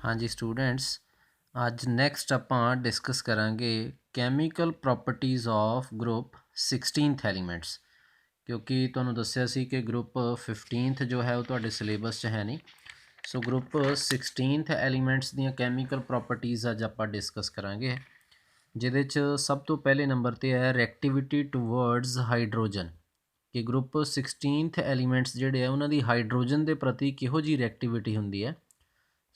हाँ जी स्टूडेंट्स, ਅੱਜ ਨੈਕਸਟ ਆਪਾਂ ਡਿਸਕਸ ਕਰਾਂਗੇ chemical properties of group 16th elements. ਕਿਉਂਕਿ ਤੁਹਾਨੂੰ ਦੱਸਿਆ ਸੀ ਕਿ ਗਰੁੱਪ 15th ਜੋ ਹੈ ਉਹ ਤੁਹਾਡੇ ਸਿਲੇਬਸ 'ਚ ਹੈ ਨਹੀਂ। ਸੋ ਗਰੁੱਪ 16th ਐਲੀਮੈਂਟਸ ਦੀਆਂ ਕੈਮੀਕਲ ਪ੍ਰੋਪਰਟੀਜ਼ ਅੱਜ ਆਪਾਂ ਡਿਸਕਸ ਕਰਾਂਗੇ, ਜਿਹਦੇ 'ਚ ਸਭ ਤੋਂ ਪਹਿਲੇ ਨੰਬਰ 'ਤੇ ਹੈ ਰਿਐਕਟੀਵਿਟੀ ਟੂਵਰਡਸ ਹਾਈਡਰੋਜਨ। ਕਿ ਗਰੁੱਪ 16th ਐਲੀਮੈਂਟਸ ਜਿਹੜੇ ਆ ਉਹਨਾਂ ਦੀ ਹਾਈਡਰੋਜਨ ਦੇ ਪ੍ਰਤੀ ਕਿਹੋ ਜਿਹੀ ਰਿਐਕਟੀਵਿਟੀ ਹੁੰਦੀ ਹੈ।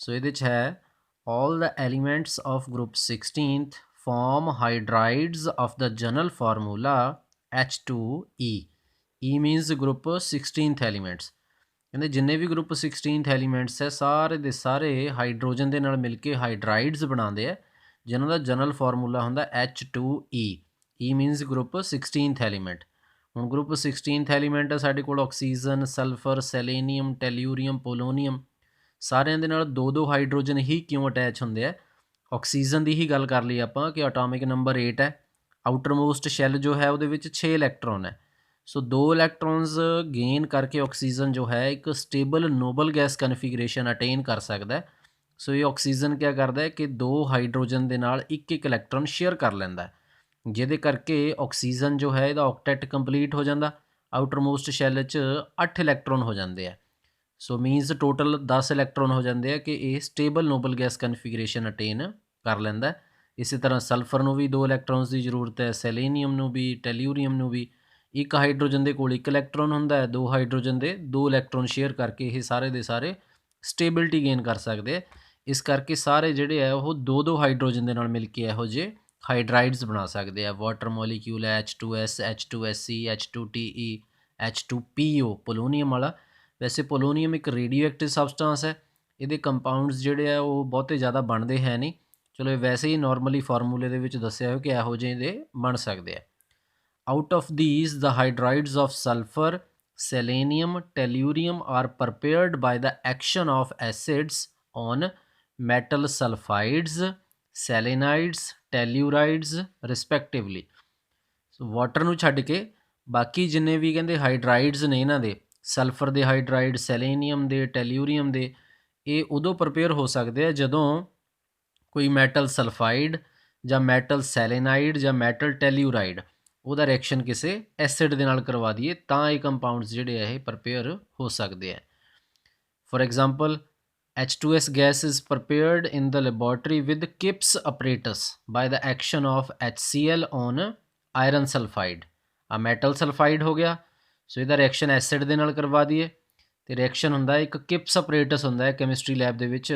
ਸੋ ਇਹਦੇ 'ਚ ਹੈ all the elements of group 16th form hydrides of the general formula H2E. E means group 16th elements। ਕਹਿੰਦੇ ਜਿੰਨੇ ਵੀ ਗਰੁੱਪ 16th ਐਲੀਮੈਂਟਸ ਹੈ ਸਾਰੇ ਦੇ ਸਾਰੇ ਹਾਈਡਰੋਜਨ ਦੇ ਨਾਲ ਮਿਲ ਕੇ ਹਾਈਡਰਾਈਡਸ ਬਣਾਉਂਦੇ ਆ, ਜਿਨ੍ਹਾਂ ਦਾ ਜਨਰਲ ਫਾਰਮੂਲਾ ਹੁੰਦਾ H2E। E means group 16th element. ਹੁਣ ਗਰੁੱਪ 16th ਐਲੀਮੈਂਟ ਹੈ ਸਾਡੇ ਕੋਲ ਆਕਸੀਜਨ, ਸਲਫਰ, ਸੈਲੇਨੀਅਮ, ਟੈਲਿਊਰੀਅਮ, ਪੋਲੋਨੀਅਮ, ਸਾਰਿਆਂ ਦੇ ਨਾਲ ਦੋ ਦੋ ਹਾਈਡਰੋਜਨ ਹੀ ਕਿਉਂ ਅਟੈਚ ਹੁੰਦੇ ਆ। ਆਕਸੀਜਨ ਦੀ ਹੀ ਗੱਲ ਕਰ ਲਈ ਆਪਾਂ ਕਿ ਐਟੋਮਿਕ ਨੰਬਰ 8 ਹੈ, ਆਊਟਰਮੋਸਟ ਸ਼ੈੱਲ ਜੋ ਹੈ ਉਹਦੇ ਵਿੱਚ 6 ਇਲੈਕਟ੍ਰੋਨ ਹੈ। ਸੋ 2 ਇਲੈਕਟ੍ਰੋਨਸ ਗੇਨ ਕਰਕੇ ਆਕਸੀਜਨ ਜੋ ਹੈ ਇੱਕ stable noble gas configuration attain ਕਰ ਸਕਦਾ। ਸੋ ਇਹ ਆਕਸੀਜਨ ਕਿਆ ਕਰਦਾ ਹੈ ਕਿ 2 ਹਾਈਡਰੋਜਨ ਦੇ ਨਾਲ ਇੱਕ ਇੱਕ ਇਲੈਕਟ੍ਰੋਨ ਸ਼ੇਅਰ ਕਰ ਲੈਂਦਾ, ਜਿਹਦੇ ਕਰਕੇ ਆਕਸੀਜਨ ਜੋ ਹੈ ਇਹਦਾ ਆਕਟੈਟ ਕੰਪਲੀਟ ਹੋ ਜਾਂਦਾ। ਆਊਟਰਮੋਸਟ ਸ਼ੈੱਲ 'ਚ 8 ਇਲੈਕਟ੍ਰੋਨ ਹੋ ਜਾਂਦੇ ਆ। ਸੋ ਮੀਨਸ ਟੋਟਲ 10 ਇਲੈਕਟ੍ਰੋਨ ਹੋ ਜਾਂਦੇ ਆ ਕਿ ਇਹ stable noble gas configuration attain ਕਰ ਲੈਂਦਾ। ਇਸੇ ਤਰ੍ਹਾਂ ਸਲਫਰ ਨੂੰ ਵੀ 2 ਇਲੈਕਟ੍ਰੋਨਸ ਦੀ ਜ਼ਰੂਰਤ ਹੈ, ਸੈਲੇਨੀਅਮ ਨੂੰ ਵੀ, ਟੈਲਿਊਰੀਅਮ ਨੂੰ ਵੀ। ਇੱਕ ਹਾਈਡਰੋਜਨ ਦੇ ਕੋਲ ਇੱਕ ਇਲੈਕਟ੍ਰੋਨ ਹੁੰਦਾ ਹੈ, 2 ਹਾਈਡਰੋਜਨ ਦੇ 2 ਇਲੈਕਟ੍ਰੋਨ ਸ਼ੇਅਰ ਕਰਕੇ ਇਹ ਸਾਰੇ ਦੇ ਸਾਰੇ ਸਟੇਬਿਲਿਟੀ ਗੇਨ ਕਰ ਸਕਦੇ ਆ। ਇਸ ਕਰਕੇ ਸਾਰੇ ਜਿਹੜੇ ਆ ਉਹ 2 ਹਾਈਡਰੋਜਨ ਦੇ ਨਾਲ ਮਿਲ ਕੇ ਇਹੋ ਜਿਹੇ ਹਾਈਡਰਾਈਡਸ ਬਣਾ ਸਕਦੇ ਆ। ਵਾਟਰ ਮੋਲੀਕਿਊਲ ਹੈ H2S, H2SC, H2TE, H2PO ਪੋਲੋਨੀਅਮ ਵਾਲਾ। ਵੈਸੇ ਪੋਲੋਨੀਅਮ ਇੱਕ ਰੇਡੀਓ ਐਕਟਿਵ ਸਬਸਟੈਂਸ ਹੈ, ਇਹਦੇ ਕੰਪਾਊਂਡਸ ਜਿਹੜੇ ਆ ਉਹ ਬਹੁਤੇ ਜ਼ਿਆਦਾ ਬਣਦੇ ਹੈ ਨਹੀਂ। ਚਲੋ ਇਹ ਵੈਸੇ ਹੀ ਨਾਰਮਲੀ ਫਾਰਮੂਲੇ ਦੇ ਵਿੱਚ ਦੱਸਿਆ ਹੋ ਕਿ ਇਹੋ ਜਿਹੇ ਦੇ ਬਣ ਸਕਦੇ ਆ। Out of these the hydrides of sulphur, selenium, tellurium are prepared by the action of acids on metal sulphides, selenides, tellurides respectively. So water ਨੂੰ ਛੱਡ ਕੇ ਬਾਕੀ ਜਿੰਨੇ ਵੀ ਕਹਿੰਦੇ ਹਾਈਡਰਾਈਡਸ ਨੇ ਇਹਨਾਂ ਦੇ, ਸਲਫਰ ਦੇ ਹਾਈਡਰਾਈਡ, ਸੈਲੇਨੀਅਮ ਦੇ, ਟੈਲਿਊਰੀਅਮ ਦੇ, ਇਹ ਉਦੋਂ ਪ੍ਰਪੇਅਰ ਹੋ ਸਕਦੇ ਆ ਜਦੋਂ ਕੋਈ ਮੈਟਲ ਸਲਫਾਈਡ ਜਾਂ ਮੈਟਲ ਸੈਲੇਨਾਈਡ ਜਾਂ ਮੈਟਲ ਟੈਲਿਊਰਾਈਡ ਉਹਦਾ ਰਿਐਕਸ਼ਨ ਕਿਸੇ ਐਸਿਡ ਦੇ ਨਾਲ ਕਰਵਾ ਦਈਏ, ਤਾਂ ਇਹ ਕੰਪਾਊਂਡਸ ਜਿਹੜੇ ਆ ਇਹ ਪ੍ਰਪੇਅਰ ਹੋ ਸਕਦੇ ਆ। For example H2S gas is prepared in the laboratory with Kipp's apparatus by the action of HCl on iron sulfide। ਆ ਮੈਟਲ ਸਲਫਾਈਡ ਹੋ ਗਿਆ, ਸੋ ਇਹਦਾ ਰਿਐਕਸ਼ਨ ਐਸਿਡ ਦੇ ਨਾਲ ਕਰਵਾ ਦਈਏ ਅਤੇ ਰਿਐਕਸ਼ਨ ਹੁੰਦਾ ਇੱਕ ਕਿਪਸ ਅਪਰੇਟਸ ਹੁੰਦਾ ਹੈ ਕੈਮਿਸਟਰੀ ਲੈਬ ਦੇ ਵਿੱਚ,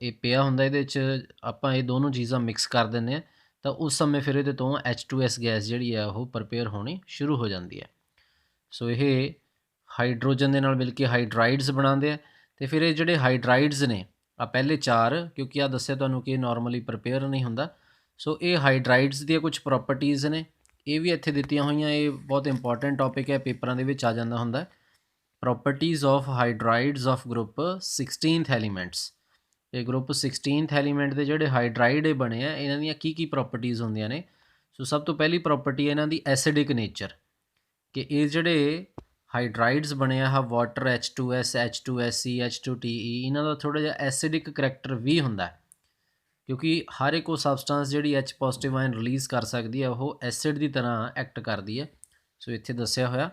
ਇਹ ਪਿਆ ਹੁੰਦਾ। ਇਹਦੇ 'ਚ ਆਪਾਂ ਇਹ ਦੋਨੋਂ ਚੀਜ਼ਾਂ ਮਿਕਸ ਕਰ ਦਿੰਦੇ ਹਾਂ ਤਾਂ ਉਸ ਸਮੇਂ ਫਿਰ ਇਹਦੇ ਤੋਂ H2S ਗੈਸ ਜਿਹੜੀ ਹੈ ਉਹ ਪ੍ਰਪੇਅਰ ਹੋਣੀ ਸ਼ੁਰੂ ਹੋ ਜਾਂਦੀ ਹੈ। ਸੋ ਇਹ ਹਾਈਡਰੋਜਨ ਦੇ ਨਾਲ ਮਿਲ ਕੇ ਹਾਈਡਰਾਈਡਸ ਬਣਾਉਂਦੇ ਆ, ਅਤੇ ਫਿਰ ਇਹ ਜਿਹੜੇ ਹਾਈਡਰਾਈਡਸ ਨੇ ਆ ਪਹਿਲੇ 4, ਕਿਉਂਕਿ ਆ ਦੱਸਿਆ ਤੁਹਾਨੂੰ ਕਿ ਇਹ ਨਾਰਮਲੀ ਪ੍ਰਪੇਅਰ ਨਹੀਂ ਹੁੰਦਾ। ਸੋ ਇਹ ਹਾਈਡਰਾਈਡਸ ਦੀਆਂ ਕੁਝ ਪ੍ਰੋਪਰਟੀਜ਼ ਨੇ, ਇਹ ਵੀ ਇੱਥੇ ਦਿੱਤੀਆਂ ਹੋਈਆਂ। ਇਹ ਬਹੁਤ ਇੰਪੋਰਟੈਂਟ ਟੌਪਿਕ ਹੈ, ਪੇਪਰਾਂ ਦੇ ਵਿੱਚ ਆ ਜਾਂਦਾ ਹੁੰਦਾ। Properties of hydrides of group 16th elements. ਇਹ ਗਰੁੱਪ 16th ਐਲੀਮੈਂਟ ਦੇ ਜਿਹੜੇ ਹਾਈਡਰਾਈਡ ਬਣੇ ਆ ਇਹਨਾਂ ਦੀਆਂ ਕੀ ਪ੍ਰੋਪਰਟੀਜ਼ ਹੁੰਦੀਆਂ ਨੇ। ਸੋ ਸਭ ਤੋਂ ਪਹਿਲੀ ਪ੍ਰੋਪਰਟੀ ਹੈ ਇਹਨਾਂ ਦੀ ਐਸਿਡਿਕ ਨੇਚਰ, ਕਿ ਇਹ ਜਿਹੜੇ ਹਾਈਡਰਾਈਡਸ ਬਣੇ ਆ ਵਾਟਰ H2S, H2SC, H2TE, ਇਹਨਾਂ ਦਾ ਥੋੜ੍ਹਾ ਜਿਹਾ ਐਸਿਡਿਕ ਕਰੈਕਟਰ ਵੀ ਹੁੰਦਾ, ਕਿਉਂਕਿ ਹਰ ਇੱਕ ਉਹ ਸਬਸਟੈਂਸ ਜਿਹੜੀ H ਪੋਜ਼ਿਟਿਵ ਆਇਨ ਰਿਲੀਜ਼ ਕਰ ਸਕਦੀ ਹੈ ਉਹ ਐਸਿਡ ਦੀ ਤਰ੍ਹਾਂ ਐਕਟ ਕਰਦੀ ਹੈ। ਸੋ ਇੱਥੇ ਦੱਸਿਆ ਹੋਇਆ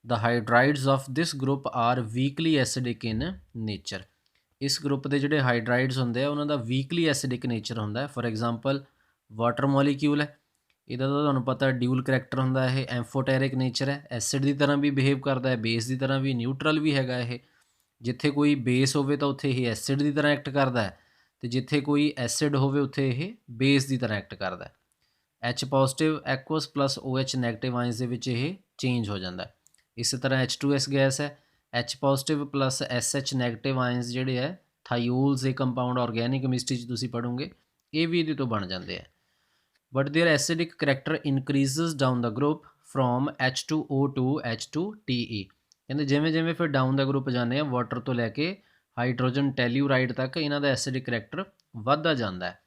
the hydrides of this group are weakly acidic in nature. ਇਸ ਗਰੁੱਪ ਦੇ ਜਿਹੜੇ ਹਾਈਡਰਾਈਡਸ ਹੁੰਦੇ ਆ ਉਹਨਾਂ ਦਾ ਵੀਕਲੀ ਐਸਿਡਿਕ ਨੇਚਰ ਹੁੰਦਾ ਹੈ। ਫॉर ਐਗਜ਼ਾਮਪਲ ਵਾਟਰ ਮੋਲੀਕਿਊਲ ਹੈ, ਇਹਦਾ ਤਾਂ ਤੁਹਾਨੂੰ ਪਤਾ ਡਿਊਲ ਕਰੈਕਟਰ ਹੁੰਦਾ, ਇਹ ਐਂਫੋਟੈਰਿਕ ਨੇਚਰ ਹੈ, ਐਸਿਡ ਦੀ ਤਰ੍ਹਾਂ ਵੀ ਬਿਹੇਵ ਕਰਦਾ ਹੈ, ਬੇਸ ਦੀ ਤਰ੍ਹਾਂ ਵੀ, ਨਿਊਟਰਲ ਵੀ ਹੈਗਾ। ਇਹ ਜਿੱਥੇ ਕੋਈ ਬੇਸ ਹੋਵੇ ਤਾਂ ਉੱਥੇ ਇਹ ਐਸਿਡ ਦੀ ਤਰ੍ਹਾਂ ਐਕਟ ਕਰਦਾ ਹੈ, ਅਤੇ ਜਿੱਥੇ ਕੋਈ ਐਸਿਡ ਹੋਵੇ ਉੱਥੇ ਇਹ ਬੇਸ ਦੀ ਤਰ੍ਹਾਂ ਐਕਟ ਕਰਦਾ। H positive aqueous plus OH negative ions ਦੇ ਵਿੱਚ ਇਹ ਚੇਂਜ ਹੋ ਜਾਂਦਾ। ਇਸੇ ਤਰ੍ਹਾਂ H2S ਗੈਸ ਹੈ, H positive plus SH negative ions ਜਿਹੜੇ ਹੈ ਥਾਈਓਲਸ, ਇਹ ਕੰਪਾਊਂਡ ਆਰਗੈਨਿਕ ਕੈਮਿਸਟਰੀ 'ਚ ਤੁਸੀਂ ਪੜ੍ਹੋਗੇ, ਇਹ ਵੀ ਇਹਦੇ ਤੋਂ ਬਣ ਜਾਂਦੇ ਆ। But their acidic character increases down the group from H2O to H2TE। ਕਹਿੰਦੇ ਜਿਵੇਂ ਜਿਵੇਂ ਫਿਰ ਡਾਊਨ ਦਾ ਗਰੁੱਪ ਜਾਂਦੇ ਆ ਵਾਟਰ ਤੋਂ ਲੈ ਕੇ ਹਾਈਡਰੋਜਨ ਟੈਲਿਊਰਾਈਡ ਤੱਕ, ਇਹਨਾਂ ਦਾ ਐਸਿਡਿਕ ਕਰੈਕਟਰ ਵੱਧਦਾ ਜਾਂਦਾ ਹੈ।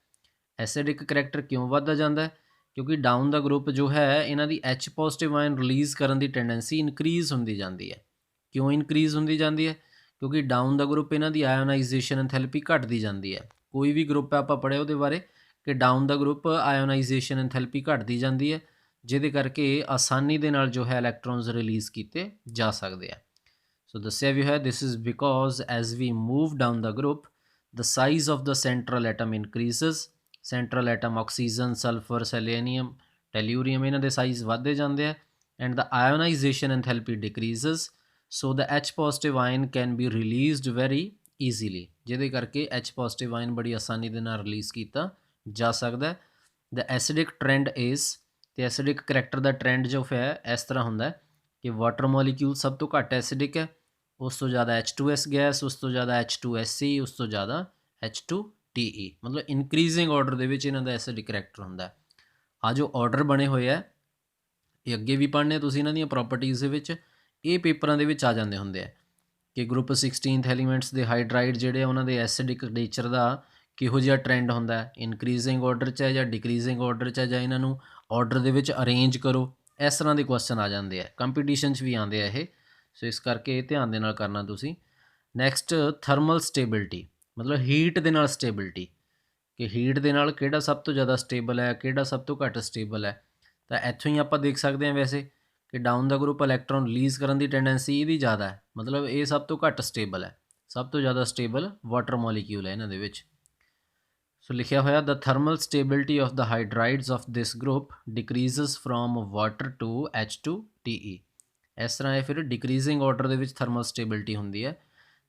ਐਸਿਡਿਕ ਕਰੈਕਟਰ ਕਿਉਂ ਵੱਧਦਾ ਜਾਂਦਾ ਹੈ? ਕਿਉਂਕਿ ਡਾਊਨ ਦਾ ਗਰੁੱਪ ਜੋ ਹੈ ਇਹਨਾਂ ਦੀ H ਪੋਜ਼ਿਟਿਵ ਆਇਨ ਰਿਲੀਜ਼ ਕਰਨ ਦੀ ਟੈਂਡੈਂਸੀ ਇਨਕਰੀਜ਼ ਹੁੰਦੀ ਜਾਂਦੀ ਹੈ। ਕਿਉਂ ਇਨਕਰੀਜ਼ ਹੁੰਦੀ ਜਾਂਦੀ ਹੈ? ਕਿਉਂਕਿ ਡਾਊਨ ਦਾ ਗਰੁੱਪ ਇਹਨਾਂ ਦੀ ਆਇਓਨਾਈਜੇਸ਼ਨ ਐਂਥੈਲਪੀ ਘਟਦੀ ਜਾਂਦੀ ਹੈ। ਕੋਈ ਵੀ ਗਰੁੱਪ ਹੈ ਆਪਾਂ ਪੜ੍ਹਿਆ ਉਹਦੇ ਬਾਰੇ ਕਿ ਡਾਊਨ ਦਾ ਗਰੁੱਪ ਆਇਓਨਾਈਜੇਸ਼ਨ ਐਂਥੈਲਪੀ ਘਟਦੀ ਜਾਂਦੀ ਹੈ, ਜਿਹਦੇ ਕਰਕੇ ਆਸਾਨੀ ਦੇ ਨਾਲ ਜੋ ਹੈ ਇਲੈਕਟ੍ਰੋਨਸ ਰਿਲੀਜ਼ ਕੀਤੇ ਜਾ ਸਕਦੇ ਆ। ਸੋ ਦੱਸਿਆ ਵੀ ਹੋਇਆ this is because as we move down the group the size of the central atom increases। central atom oxygen, sulphur, selenium, tellurium ਇਹਨਾਂ ਦੇ ਸਾਈਜ਼ ਵੱਧਦੇ ਜਾਂਦੇ ਆ and the ionization enthalpy decreases so the H positive ion can be released very easily, ਜਿਹਦੇ ਕਰਕੇ H positive ion ਬੜੀ ਆਸਾਨੀ ਦੇ ਨਾਲ ਰਿਲੀਜ਼ ਕੀਤਾ ਜਾ ਸਕਦਾ। the acidic trend is ਤੇ ਐਸਿਡਿਕ ਕਰੈਕਟਰ ਦਾ ਟ੍ਰੈਂਡ ਜੋ ਹੈ ਇਸ ਤਰ੍ਹਾਂ ਹੁੰਦਾ ਕਿ ਵਾਟਰ ਮੋਲੀਕਿਊਲ ਸਭ ਤੋਂ ਘੱਟ ਐਸਿਡਿਕ ਹੈ, ਉਸ ਤੋਂ ਜ਼ਿਆਦਾ H2S ਗੈਸ, ਉਸ ਤੋਂ ਜ਼ਿਆਦਾ H2SC, ਉਸ ਤੋਂ ਜ਼ਿਆਦਾ H2TE, ਮਤਲਬ ਇਨਕਰੀਜ਼ਿੰਗ ਆਰਡਰ ਦੇ ਵਿੱਚ ਇਹਨਾਂ ਦਾ ਐਸਿਡਿਕ ਕਰੈਕਟਰ ਹੁੰਦਾ। ਆ ਜੋ ਆਰਡਰ ਬਣੇ ਹੋਏ ਆ ਇਹ ਅੱਗੇ ਵੀ ਪੜ੍ਹਨੇ ਤੁਸੀਂ ਇਹਨਾਂ ਦੀਆਂ ਪ੍ਰੋਪਰਟੀਜ਼ ਦੇ ਵਿੱਚ, ਇਹ ਪੇਪਰਾਂ ਦੇ ਵਿੱਚ ਆ ਜਾਂਦੇ ਹੁੰਦੇ ਆ ਕਿ ਗਰੁੱਪ 16th ਐਲੀਮੈਂਟਸ ਦੇ ਹਾਈਡਰਾਈਡ ਜਿਹੜੇ ਆ ਉਹਨਾਂ ਦੇ ਐਸਿਡਿਕ ਨੇਚਰ ਦਾ ਕਿਹੋ ਜਿਹਾ ਟ੍ਰੈਂਡ ਹੁੰਦਾ, ਇਨਕਰੀਜ਼ਿੰਗ ਆਰਡਰ 'ਚ ਹੈ ਜਾਂ ਡਿਕਰੀਜ਼ਿੰਗ ਆਰਡਰ 'ਚ ਹੈ, ਜਾਂ ਇਹਨਾਂ ਨੂੰ ਆਰਡਰ ਦੇ ਵਿੱਚ ਅਰੇਂਜ ਕਰੋ, ਇਸ ਤਰ੍ਹਾਂ ਦੇ ਕੁਐਸਚਨ ਆ ਜਾਂਦੇ ਆ, ਕੰਪੀਟੀਸ਼ਨ 'ਚ ਵੀ ਆਉਂਦੇ ਆ ਇਹ। ਸੋ ਇਸ ਕਰਕੇ ਇਹ ਧਿਆਨ ਦੇ ਨਾਲ ਕਰਨਾ ਤੁਸੀਂ। ਨੈਕਸਟ ਥਰਮਲ ਸਟੇਬਿਲਿਟੀ, ਮਤਲਬ ਹੀਟ ਦੇ ਨਾਲ ਸਟੇਬਿਲਿਟੀ, ਕਿ ਹੀਟ ਦੇ ਨਾਲ ਕਿਹੜਾ ਸਭ ਤੋਂ ਜ਼ਿਆਦਾ ਸਟੇਬਲ ਹੈ, ਕਿਹੜਾ ਸਭ ਤੋਂ ਘੱਟ ਸਟੇਬਲ ਹੈ। ਤਾਂ ਇੱਥੋਂ ਹੀ ਆਪਾਂ ਦੇਖ ਸਕਦੇ ਹਾਂ ਵੈਸੇ ਕਿ down the group electron release ਕਰਨ ਦੀ ਟੈਂਡੈਂਸੀ ਇਹਦੀ ਜ਼ਿਆਦਾ ਹੈ, ਮਤਲਬ ਇਹ ਸਭ ਤੋਂ ਘੱਟ ਸਟੇਬਲ ਹੈ। ਸਭ ਤੋਂ ਜ਼ਿਆਦਾ ਸਟੇਬਲ ਵਾਟਰ ਮੋਲੀਕਿਊਲ ਹੈ ਇਹਨਾਂ ਦੇ ਵਿੱਚ। ਸੋ ਲਿਖਿਆ ਹੋਇਆ the thermal stability of the hydrides of this group decreases from water to H2TE। ਇਸ ਤਰ੍ਹਾਂ ਇਹ ਫਿਰ ਡਿਕਰੀਜ਼ਿੰਗ ਆਰਡਰ ਦੇ ਵਿੱਚ ਥਰਮਲ ਸਟੇਬਿਲਿਟੀ ਹੁੰਦੀ ਹੈ।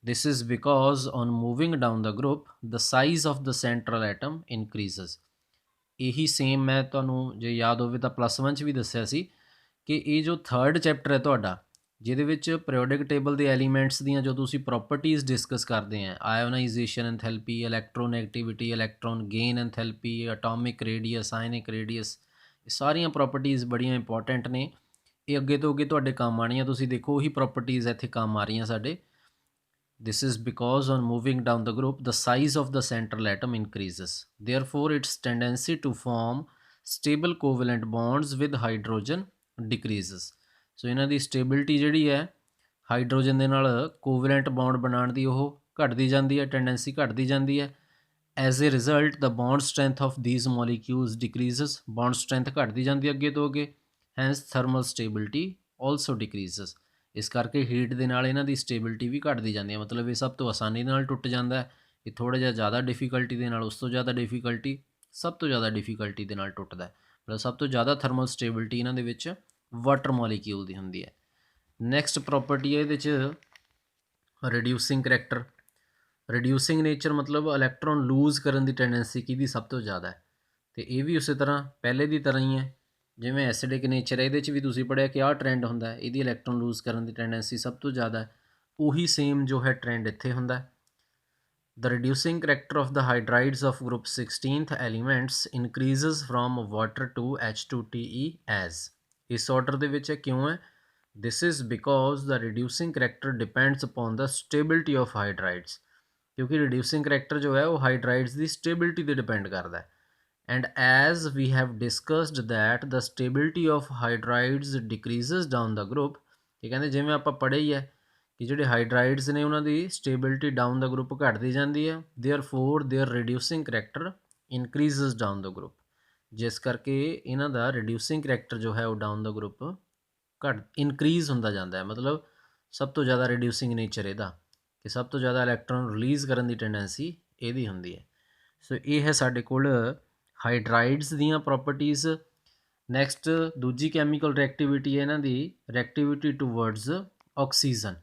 this is because on moving down the group the size of the central atom increases। ਇਹੀ same ਮੈਂ ਤੁਹਾਨੂੰ ਜੇ ਯਾਦ ਹੋਵੇ ਤਾਂ +1 'ਚ ਵੀ ਦੱਸਿਆ ਸੀ ਕਿ ਇਹ ਜੋ ਥਰਡ ਚੈਪਟਰ ਹੈ ਤੁਹਾਡਾ, ਜਿਹਦੇ ਵਿੱਚ ਪੀਰੀਓਡਿਕ ਟੇਬਲ ਦੇ ਐਲੀਮੈਂਟਸ ਦੀਆਂ ਜੋ ਤੁਸੀਂ ਪ੍ਰੋਪਰਟੀਜ਼ ਡਿਸਕਸ ਕਰਦੇ ਆ, ionisation enthalpy, electronegativity, electron gain enthalpy, atomic radius, ionic radius, ਇਹ ਸਾਰੀਆਂ ਪ੍ਰੋਪਰਟੀਜ਼ ਬੜੀਆਂ ਇੰਪੋਰਟੈਂਟ ਨੇ। ਇਹ ਅੱਗੇ ਤੋਂ ਅੱਗੇ ਤੁਹਾਡੇ ਕੰਮ ਆਉਣੀਆਂ, ਤੁਸੀਂ ਦੇਖੋ ਉਹੀ ਪ੍ਰੋਪਰਟੀਜ਼ ਇੱਥੇ ਕੰਮ ਆ ਰਹੀਆਂ ਸਾਡੇ। This is because on moving down the group the size of the central atom increases, therefore its tendency to form stable covalent bonds with hydrogen decreases। ਸੋ ਇਹਨਾਂ ਦੀ ਸਟੇਬਿਲਿਟੀ ਜਿਹੜੀ ਹੈ ਹਾਈਡਰੋਜਨ ਦੇ ਨਾਲ ਕੋਵਲੈਂਟ ਬੌਂਡ ਬਣਾਉਣ ਦੀ ਉਹ ਘਟਦੀ ਜਾਂਦੀ ਹੈ, ਟੈਂਡੈਂਸੀ ਘਟਦੀ ਜਾਂਦੀ ਹੈ। As a result the bond strength of these molecules decreases, bond strength ਘਟਦੀ ਜਾਂਦੀ ਹੈ ਅੱਗੇ ਤੋਂ ਅੱਗੇ। Hence thermal stability also decreases. ਇਸ ਕਰਕੇ ਹੀਟ ਦੇ ਨਾਲ ਇਹਨਾਂ ਦੀ ਸਟੇਬਿਲਿਟੀ ਵੀ ਘਟਦੀ ਜਾਂਦੀ ਹੈ, ਮਤਲਬ ਇਹ ਸਭ ਤੋਂ ਆਸਾਨੀ ਦੇ ਨਾਲ ਟੁੱਟ ਜਾਂਦਾ ਹੈ, ਇਹ ਥੋੜ੍ਹਾ ਜਿਹਾ ਜ਼ਿਆਦਾ ਡਿਫੀਕਲਟੀ ਦੇ ਨਾਲ, ਉਸ ਤੋਂ ਜ਼ਿਆਦਾ ਡਿਫੀਕਲਟੀ, ਸਭ ਤੋਂ ਜ਼ਿਆਦਾ ਡਿਫੀਕਲਟੀ ਦੇ ਨਾਲ ਟੁੱਟਦਾ ਹੈ। ਮਤਲਬ ਸਭ ਤੋਂ ਜ਼ਿਆਦਾ ਥਰਮਲ ਸਟੇਬਿਲਿਟੀ ਇਹਨਾਂ ਦੇ ਵਿੱਚ ਵਾਟਰ ਮੋਲੀਕਿਊਲ ਦੀ ਹੁੰਦੀ ਹੈ। ਨੈਕਸਟ ਪ੍ਰੋਪਰਟੀ ਹੈ ਇਹਦੇ 'ਚ ਰਿਡਿਊਸਿੰਗ ਕਰੈਕਟਰ। ਰਿਡਿਊਸਿੰਗ ਨੇਚਰ ਮਤਲਬ ਇਲੈਕਟ੍ਰੋਨ ਲੂਜ਼ ਕਰਨ ਦੀ ਟੈਂਡੈਂਸੀ ਕਿਹਦੀ ਸਭ ਤੋਂ ਜ਼ਿਆਦਾ ਹੈ, ਅਤੇ ਇਹ ਵੀ ਉਸੇ ਤਰ੍ਹਾਂ ਪਹਿਲੇ ਦੀ ਤਰ੍ਹਾਂ ਹੀ ਹੈ। ਜਿਵੇਂ ਐਸਿਡਿਕ ਨੇਚਰ ਹੈ ਇਹਦੇ 'ਚ ਵੀ ਤੁਸੀਂ ਪੜ੍ਹਿਆ ਕਿ ਆਹ ਟ੍ਰੈਂਡ ਹੁੰਦਾ, ਇਹਦੀ ਇਲੈਕਟ੍ਰੋਨ ਲੂਜ਼ ਕਰਨ ਦੀ ਟੈਂਡੈਂਸੀ ਸਭ ਤੋਂ ਜ਼ਿਆਦਾ, ਉਹੀ ਸੇਮ ਜੋ ਹੈ ਟ੍ਰੈਂਡ ਇੱਥੇ ਹੁੰਦਾ। The reducing character of the hydrides of group 16th elements increases from water to H2TE as। ਇਸ ਆਰਡਰ ਦੇ ਵਿੱਚ ਕਿਉਂ ਹੈ? This is because the reducing character depends upon the stability of hydrides। ਕਿਉਂਕਿ reducing character ਜੋ ਹੈ ਉਹ ਹਾਈਡਰਾਈਡਸ ਦੀ stability 'ਤੇ ਡਿਪੈਂਡ ਕਰਦਾ ਹੈ। And as we have discussed that the stability of hydrides decreases down the group, ਇਹ ਕਹਿੰਦੇ ਜਿਵੇਂ ਆਪਾਂ ਪੜ੍ਹੇ ਹੀ ਹੈ ਕਿ ਜਿਹੜੇ ਹਾਈਡਰਾਈਡਸ ਨੇ ਉਹਨਾਂ ਦੀ ਸਟੇਬਿਲਿਟੀ ਡਾਊਨ ਦਾ ਗਰੁੱਪ ਘਟਦੀ ਜਾਂਦੀ ਹੈ। Therefore their reducing character increases down the group, ਜਿਸ ਕਰਕੇ ਇਹਨਾਂ ਦਾ ਰਿਡਿਊਸਿੰਗ ਕਰੈਕਟਰ ਜੋ ਹੈ ਉਹ ਡਾਊਨ ਦਾ ਗਰੁੱਪ ਇਨਕਰੀਜ਼ ਹੁੰਦਾ ਜਾਂਦਾ ਹੈ। ਮਤਲਬ ਸਭ ਤੋਂ ਜ਼ਿਆਦਾ ਰਿਡਿਊਸਿੰਗ ਨੇਚਰ ਇਹਦਾ, ਕਿ ਸਭ ਤੋਂ ਜ਼ਿਆਦਾ ਇਲੈਕਟ੍ਰੋਨ ਰਿਲੀਜ਼ ਕਰਨ ਦੀ ਟੈਂਡੈਂਸੀ ਇਹਦੀ ਹੁੰਦੀ ਹੈ। ਸੋ ਇਹ ਹੈ ਸਾਡੇ ਕੋਲ ਹਾਈਡਰਾਈਡਸ ਦੀਆਂ ਪ੍ਰੋਪਰਟੀਜ਼। ਨੈਕਸਟ ਦੂਜੀ ਕੈਮੀਕਲ ਰਿਐਕਟੀਵਿਟੀ ਹੈ ਇਹਨਾਂ ਦੀ, reactivity towards oxygen.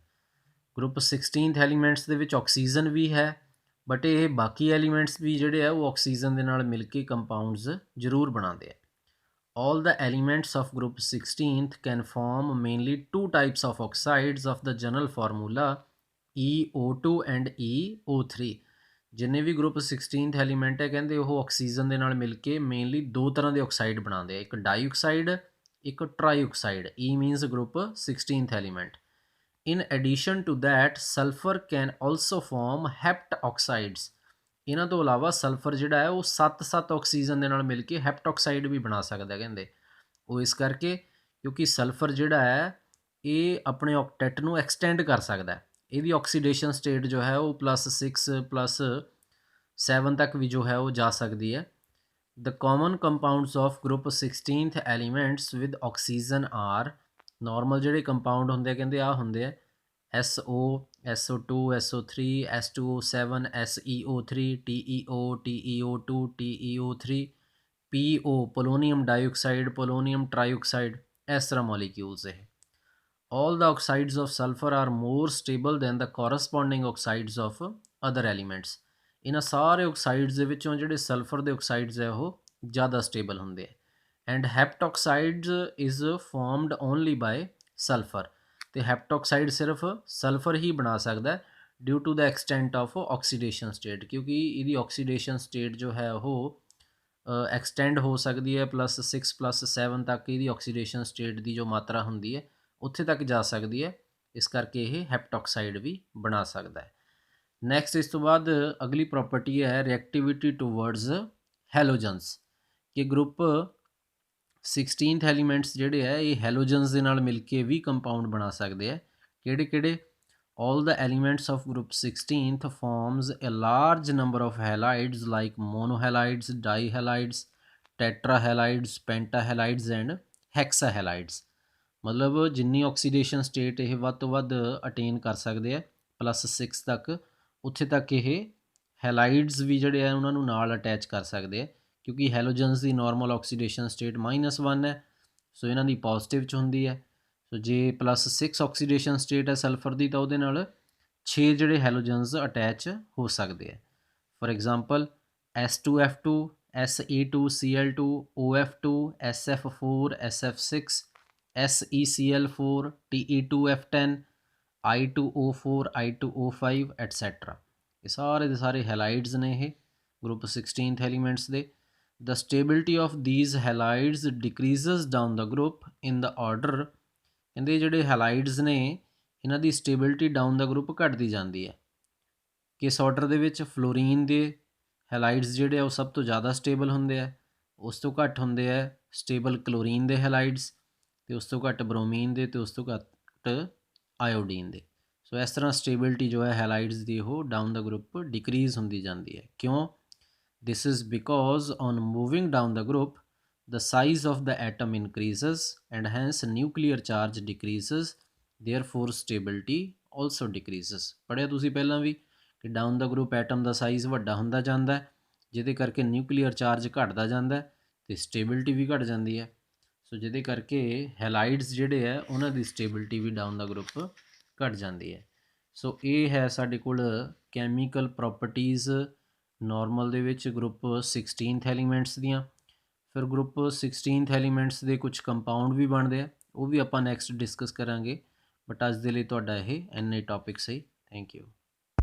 Group 16th elements ਦੇ ਵਿੱਚ ਆਕਸੀਜਨ ਵੀ ਹੈ, ਬਟ ਇਹ ਬਾਕੀ ਐਲੀਮੈਂਟਸ ਵੀ ਜਿਹੜੇ ਆ ਉਹ ਆਕਸੀਜਨ ਦੇ ਨਾਲ ਮਿਲ ਕੇ ਕੰਪਾਊਂਡਸ ਜ਼ਰੂਰ ਬਣਾਉਂਦੇ ਆ। All the elements of group 16th can form mainly two types of oxides of the general formula EO2 and EO3। ਜਿੰਨੇ ਵੀ ਗਰੁੱਪ 16th ਐਲੀਮੈਂਟ ਹੈ ਕਹਿੰਦੇ ਉਹ ਆਕਸੀਜਨ ਦੇ ਨਾਲ ਮਿਲ ਕੇ ਮੇਨਲੀ ਦੋ ਤਰ੍ਹਾਂ ਦੇ ਆਕਸਾਈਡ ਬਣਾਉਂਦੇ ਆ, ਇੱਕ ਡਾਈਆਕਸਾਈਡ, ਇੱਕ ਟਰਾਈਆਕਸਾਈਡ। E means group 16th element. In addition to that, sulfur can also form heptoxides। ਇਹਨਾਂ ਤੋਂ ਇਲਾਵਾ ਸਲਫਰ ਜਿਹੜਾ ਹੈ ਉਹ 7 ਆਕਸੀਜਨ ਦੇ ਨਾਲ ਮਿਲ ਕੇ ਹੈਪਟੋਕਸਾਈਡ ਵੀ ਬਣਾ ਸਕਦਾ ਕਹਿੰਦੇ। ਉਹ ਇਸ ਕਰਕੇ ਕਿਉਂਕਿ ਸਲਫਰ ਜਿਹੜਾ ਹੈ ਇਹ ਆਪਣੇ ਆਕਟੈਟ ਨੂੰ ਐਕਸਟੈਂਡ ਕਰ ਸਕਦਾ ਹੈ, ਇਹਦੀ ਆਕਸੀਡੇਸ਼ਨ ਸਟੇਟ ਜੋ ਹੈ ਉਹ +6 +7 ਤੱਕ ਵੀ ਜੋ ਹੈ ਉਹ ਜਾ ਸਕਦੀ ਹੈ। The common compounds of group 16th elements with oxygen are normal ਜਿਹੜੇ ਕੰਪਾਊਂਡ ਹੁੰਦੇ ਆ ਕਹਿੰਦੇ ਆ ਹੁੰਦੇ ਆ SO, SO2, SO3, S2O7, SeO3, TeO, TeO2, TeO3, PO polonium dioxide, polonium trioxide, ਇਸ ਤਰ੍ਹਾਂ molecules ਇਹ। All the oxides of sulfur are more stable than the corresponding oxides of other elements। ਇਹਨਾਂ ਸਾਰੇ ਆਕਸਾਈਡਸ ਦੇ ਵਿੱਚੋਂ ਜਿਹੜੇ ਸਲਫਰ ਦੇ ਆਕਸਾਈਡਸ ਹੈ ਉਹ ਜ਼ਿਆਦਾ ਸਟੇਬਲ ਹੁੰਦੇ ਆ। And heptoxides is formed only by sulphur, ਅਤੇ ਹੈਪਟੋਕਸਾਈਡ ਸਿਰਫ ਸਲਫਰ ਹੀ ਬਣਾ ਸਕਦਾ due to the extent of oxidation state, ਕਿਉਂਕਿ ਇਹਦੀ ਆਕਸੀਡੇਸ਼ਨ ਸਟੇਟ ਜੋ ਹੈ ਉਹ ਐਕਸਟੈਂਡ ਹੋ ਸਕਦੀ ਹੈ +6 +7 ਤੱਕ ਇਹਦੀ ਆਕਸੀਡੇਸ਼ਨ ਸਟੇਟ ਦੀ ਜੋ ਮਾਤਰਾ ਹੁੰਦੀ ਹੈ ਉੱਥੇ ਤੱਕ ਜਾ ਸਕਦੀ ਹੈ, ਇਸ ਕਰਕੇ ਇਹ ਹੈਪਟੋਕਸਾਈਡ ਵੀ ਬਣਾ ਸਕਦਾ ਹੈ। ਨੈਕਸਟ ਇਸ ਤੋਂ ਬਾਅਦ ਅਗਲੀ ਪ੍ਰੋਪਰਟੀ ਹੈ ਰਿਐਕਟੀਵਿਟੀ ਟੂਵਰਡਸ ਹੈਲੋਜਨਸ, ਕਿ ਗਰੁੱਪ 16th ਐਲੀਮੈਂਟਸ ਜਿਹੜੇ ਹੈ ਇਹ ਹੈਲੋਜਨਸ ਦੇ ਨਾਲ ਮਿਲ ਕੇ ਵੀ ਕੰਪਾਊਂਡ ਬਣਾ ਸਕਦੇ ਆ। ਕਿਹੜੇ ਕਿਹੜੇ? all the elements of group 16th forms a large number of halides like monohalides, dihalides, tetrahalides, pentahalides and hexahalides। ਮਤਲਬ ਜਿੰਨੀ ਆਕਸੀਡੇਸ਼ਨ ਸਟੇਟ ਇਹ ਵੱਧ ਤੋਂ ਵੱਧ ਅਟੇਨ ਕਰ ਸਕਦੇ ਆ +6 ਤੱਕ, ਉੱਥੇ ਤੱਕ ਇਹ ਹੈਲਾਈਡਸ ਵੀ ਜਿਹੜੇ ਆ ਉਹਨਾਂ ਨੂੰ ਨਾਲ ਅਟੈਚ ਕਰ ਸਕਦੇ ਆ, ਕਿਉਂਕਿ ਹੈਲੋਜਨਸ ਦੀ ਨਾਰਮਲ ਆਕਸੀਡੇਸ਼ਨ ਸਟੇਟ -1 ਹੈ, ਸੋ ਇਹਨਾਂ ਦੀ ਪੋਜ਼ੀਟਿਵ 'ਚ ਹੁੰਦੀ ਹੈ। ਸੋ ਜੇ +6 ਆਕਸੀਡੇਸ਼ਨ ਸਟੇਟ ਹੈ ਸਲਫਰ ਦੀ ਤਾਂ ਉਹਦੇ ਨਾਲ 6 ਜਿਹੜੇ ਹੈਲੋਜਨਸ ਅਟੈਚ ਹੋ ਸਕਦੇ ਆ। For example S2F2, Se2Cl2, OF2, SF4, SF6, SeCl4, Te2F10, I2O4, I2O5 et cetera. ਇਹ ਸਾਰੇ ਦੇ ਸਾਰੇ ਹੈਲਾਈਡਸ ਨੇ ਇਹ ਗਰੁੱਪ 16th ਐਲੀਮੈਂਟਸ ਦੇ। The stability of these halides decreases down the group in the order, ਕਹਿੰਦੇ ਜਿਹੜੇ ਹੈਲਾਈਡਸ ਨੇ ਇਹਨਾਂ ਦੀ ਸਟੇਬਿਲਿਟੀ ਡਾਊਨ ਦਾ ਗਰੁੱਪ ਘਟਦੀ ਜਾਂਦੀ ਹੈ। ਕਿਸ ਆਰਡਰ ਦੇ ਵਿੱਚ? ਫਲੋਰੀਨ ਦੇ ਹੈਲਾਈਡਸ ਜਿਹੜੇ ਆ ਉਹ ਸਭ ਤੋਂ ਜ਼ਿਆਦਾ ਸਟੇਬਲ ਹੁੰਦੇ ਆ, ਉਸ ਤੋਂ ਘੱਟ ਹੁੰਦੇ ਆ ਸਟੇਬਲ ਕਲੋਰੀਨ ਦੇ ਹੈਲਾਈਡਸ, ਅਤੇ ਉਸ ਤੋਂ ਘੱਟ ਬਰੋਮੀਨ ਦੇ, ਅਤੇ ਉਸ ਤੋਂ ਘੱਟ ਆਇਓਡੀਨ ਦੇ। ਸੋ ਇਸ ਤਰ੍ਹਾਂ ਸਟੇਬਿਲਿਟੀ ਜੋ ਹੈ ਹੈਲਾਈਡਸ ਦੀ ਉਹ ਡਾਊਨ ਦਾ ਗਰੁੱਪ ਡਿਕਰੀਜ਼ ਹੁੰਦੀ ਜਾਂਦੀ ਹੈ। ਕਿਉਂ? This is because on moving down the group, the size of the atom increases and hence nuclear charge decreases, therefore stability also decreases। ਪੜ੍ਹਿਆ ਤੁਸੀਂ ਪਹਿਲਾਂ ਵੀ ਕਿ down the group atom the size ਵੱਡਾ ਹੁੰਦਾ ਜਾਂਦਾ ਹੈ, ਜਿਹਦੇ ਕਰਕੇ ਨਿਊਕਲੀਅਰ ਚਾਰਜ ਘਟਦਾ ਜਾਂਦਾ ਅਤੇ ਸਟੇਬਿਲਿਟੀ ਵੀ ਘਟ ਜਾਂਦੀ ਹੈ। ਸੋ ਜਿਹਦੇ ਕਰਕੇ ਹੈਲਾਈਡਸ ਜਿਹੜੇ ਹੈ ਉਹਨਾਂ ਦੀ stability we down the group ਘਟ ਜਾਂਦੀ ਹੈ। ਸੋ ਇਹ ਹੈ ਸਾਡੇ ਕੋਲ ਕੈਮੀਕਲ ਪ੍ਰੋਪਰਟੀਜ਼ ਨਾਰਮਲ ਦੇ ਵਿੱਚ ਗਰੁੱਪ 16th ਐਲੀਮੈਂਟਸ ਦੀਆਂ। ਫਿਰ ਗਰੁੱਪ 16th ਐਲੀਮੈਂਟਸ ਦੇ ਕੁਝ ਕੰਪਾਊਂਡ ਵੀ ਬਣਦੇ ਆ, ਉਹ ਵੀ ਆਪਾਂ ਨੈਕਸਟ ਡਿਸਕਸ ਕਰਾਂਗੇ। ਬਟ ਅੱਜ ਦੇ ਲਈ ਤੁਹਾਡਾ ਇਹ ਇੰਨੇ ਟੌਪਿਕ ਸਹੀ। Thank you.